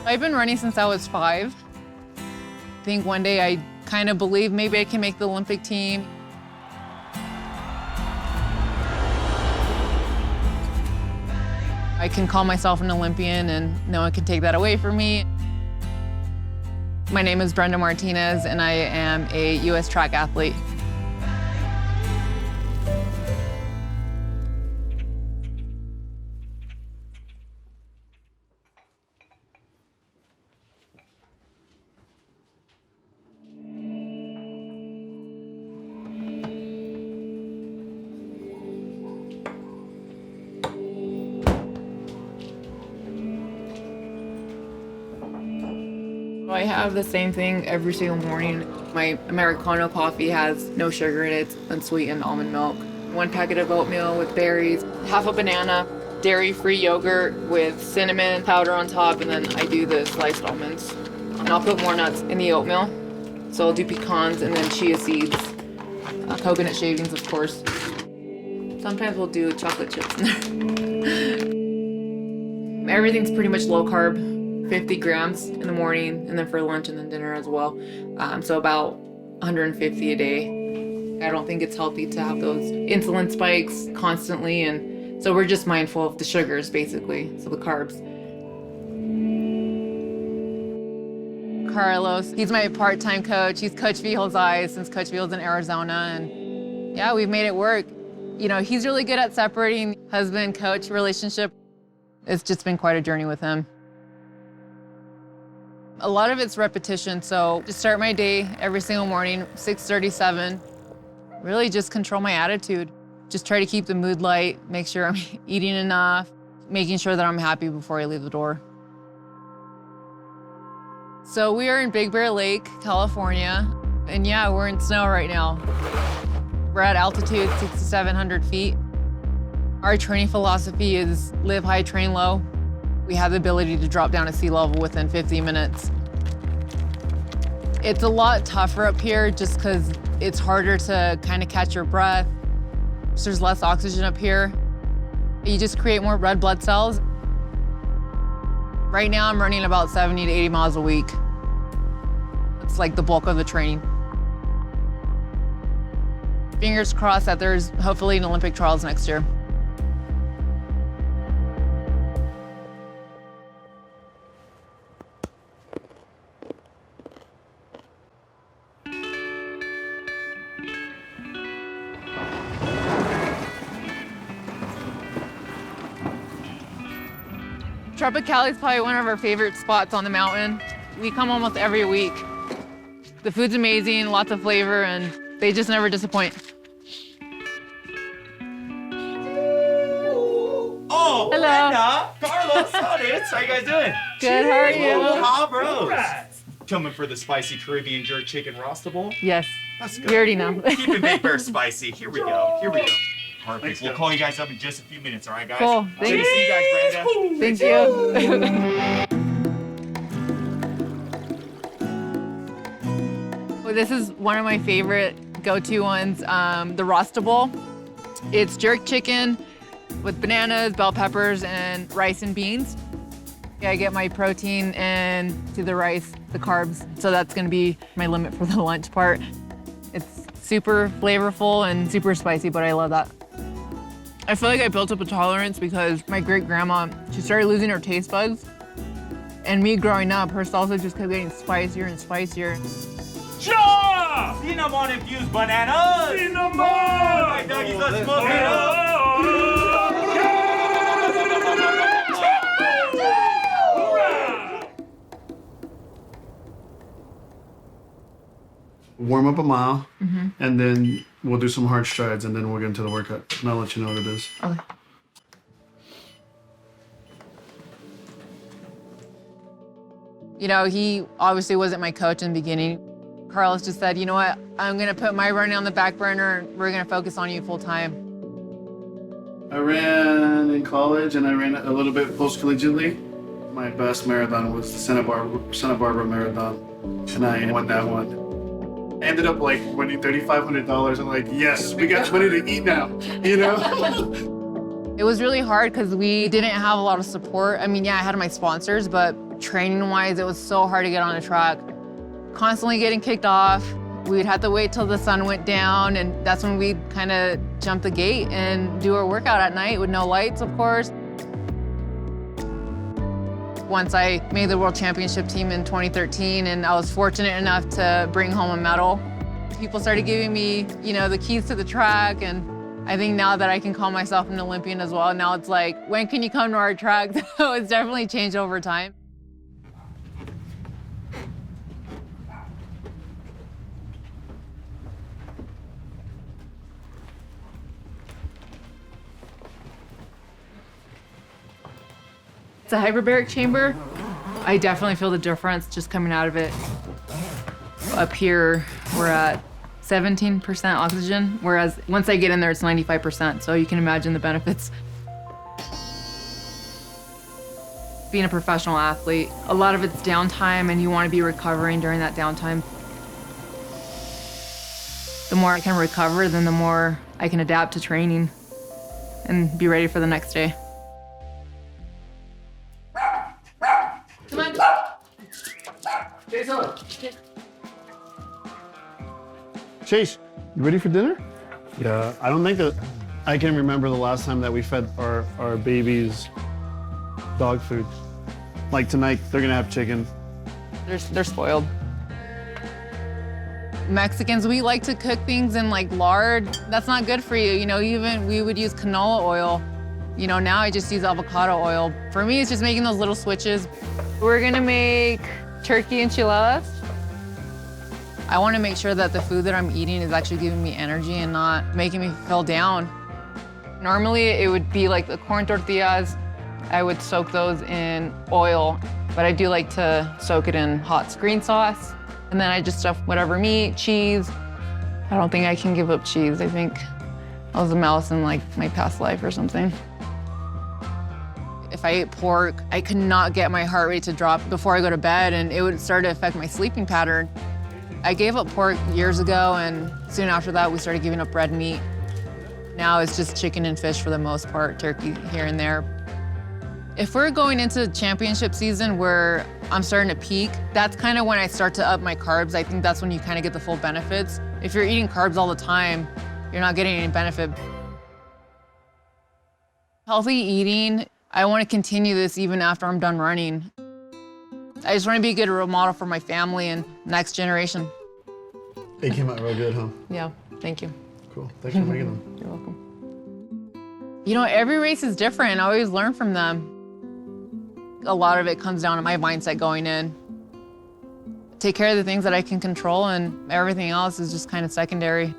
I've been running since I was 5. I think one day I kind of believed maybe I can make the Olympic team. I can call myself an Olympian and no one can take that away from me. My name is Brenda Martinez and I am a U.S. track athlete. I have the same thing every single morning. My Americano coffee has no sugar in it, it's unsweetened almond milk. 1 packet of oatmeal with berries, half a banana, dairy-free yogurt with cinnamon powder on top, and then I do the sliced almonds. And I'll put more nuts in the oatmeal. So I'll do pecans and then chia seeds, coconut shavings, of course. Sometimes we'll do chocolate chips in there. Everything's pretty much low carb. 50 grams in the morning and then for lunch and then dinner as well. So about 150 a day. I don't think it's healthy to have those insulin spikes constantly, and so we're just mindful of the sugars basically, so the carbs. Carlos, he's my part-time coach. He's Coach Vijal's eyes since Coach Vijal's in Arizona, and yeah, we've made it work. You know, he's really good at separating husband-coach relationship. It's just been quite a journey with him. A lot of it's repetition, so just start my day every single morning, 6:37. Really just control my attitude. Just try to keep the mood light, make sure I'm eating enough, making sure that I'm happy before I leave the door. So we are in Big Bear Lake, California, and yeah, we're in snow right now. We're at altitude 6,700 feet. Our training philosophy is live high, train low. We have the ability to drop down to sea level within 50 minutes. It's a lot tougher up here just because it's harder to kind of catch your breath. There's less oxygen up here. You just create more red blood cells. Right now I'm running about 70 to 80 miles a week. It's like the bulk of the training. Fingers crossed that there's hopefully an Olympic trials next year. Tropicali is probably one of our favorite spots on the mountain. We come almost every week. The food's amazing, lots of flavor, and they just never disappoint. Oh, hello. Brenda, Carlos, Audits, how you guys doing? Good, how are you? Aloha, bros. Coming for the spicy Caribbean jerk chicken rostable? Yes, Let's go. you already know. Keeping Big Bear spicy. Here we go. Here we go. Perfect. Let's We'll go. call you guys up in just a few minutes, all right, guys? Cool. Good to see you guys, Brenda. Thank you. Well, this is one of my favorite go-to ones, the Rostable. It's jerk chicken with bananas, bell peppers, and rice and beans. I get my protein and to the rice, the carbs, so that's gonna be my limit for the lunch part. It's super flavorful and super spicy, but I love that. I feel like I built up a tolerance because my great-grandma, she started losing her taste buds. And me growing up, her salsa just kept getting spicier and spicier. Cha! Cinnamon infused bananas! Cinnamon! My doggies, let's smoke it up! Warm up a mile, and then we'll do some hard strides, and then we'll get into the workout. And I'll let you know what it is. Okay. You know, he obviously wasn't my coach in the beginning. Carlos just said, you know what, I'm gonna put my running on the back burner and we're gonna focus on you full time. I ran in college, and I ran a little bit post-collegiately. My best marathon was the Santa Barbara Marathon, and I won that one. I ended up like winning $3,500. I'm like, yes, we got money to eat now, you know? It was really hard because we didn't have a lot of support. I mean, yeah, I had my sponsors, but Training-wise, it was so hard to get on the track. Constantly getting kicked off. We'd have to wait till the sun went down, and that's when we'd kind of jump the gate and do our workout at night with no lights, of course. Once I made the World Championship team in 2013, and I was fortunate enough to bring home a medal. People started giving me, you know, the keys to the track, and I think now that I can call myself an Olympian as well, now it's like, when can you come to our track? So it's definitely changed over time. It's a hyperbaric chamber. I definitely feel the difference just coming out of it. Up here, we're at 17% oxygen, whereas once I get in there, it's 95%, so you can imagine the benefits. Being a professional athlete, a lot of it's downtime, and you want to be recovering during that downtime. The more I can recover, then the more I can adapt to training and be ready for the next day. Come on. Chase, you ready for dinner? Yeah, I don't think that I can remember the last time that we fed our babies dog food. Like tonight, they're gonna have chicken. They're spoiled. Mexicans, we like to cook things in like lard. That's not good for you. You know, even we would use canola oil. You know, now I just use avocado oil. For me, it's just making those little switches. We're gonna make turkey enchiladas. I want to make sure that the food that I'm eating is actually giving me energy and not making me feel down. Normally, it would be like the corn tortillas. I would soak those in oil, but I do like to soak it in hot green sauce. And then I just stuff whatever meat, cheese. I don't think I can give up cheese. I think I was a mouse in like my past life or something. If I ate pork, I could not get my heart rate to drop before I go to bed, and it would start to affect my sleeping pattern. I gave up pork years ago, and soon after that, we started giving up red meat. Now it's just chicken and fish for the most part, turkey here and there. If we're going into championship season where I'm starting to peak, that's kind of when I start to up my carbs. I think that's when you kind of get the full benefits. If you're eating carbs all the time, you're not getting any benefit. Healthy eating, I want to continue this even after I'm done running. I just want to be a good role model for my family and next generation. They came out real good, huh? Yeah, thank you. Cool, thanks for making them. You're welcome. You know, every race is different. I always learn from them. A lot of it comes down to my mindset going in. Take care of the things that I can control, and everything else is just kind of secondary.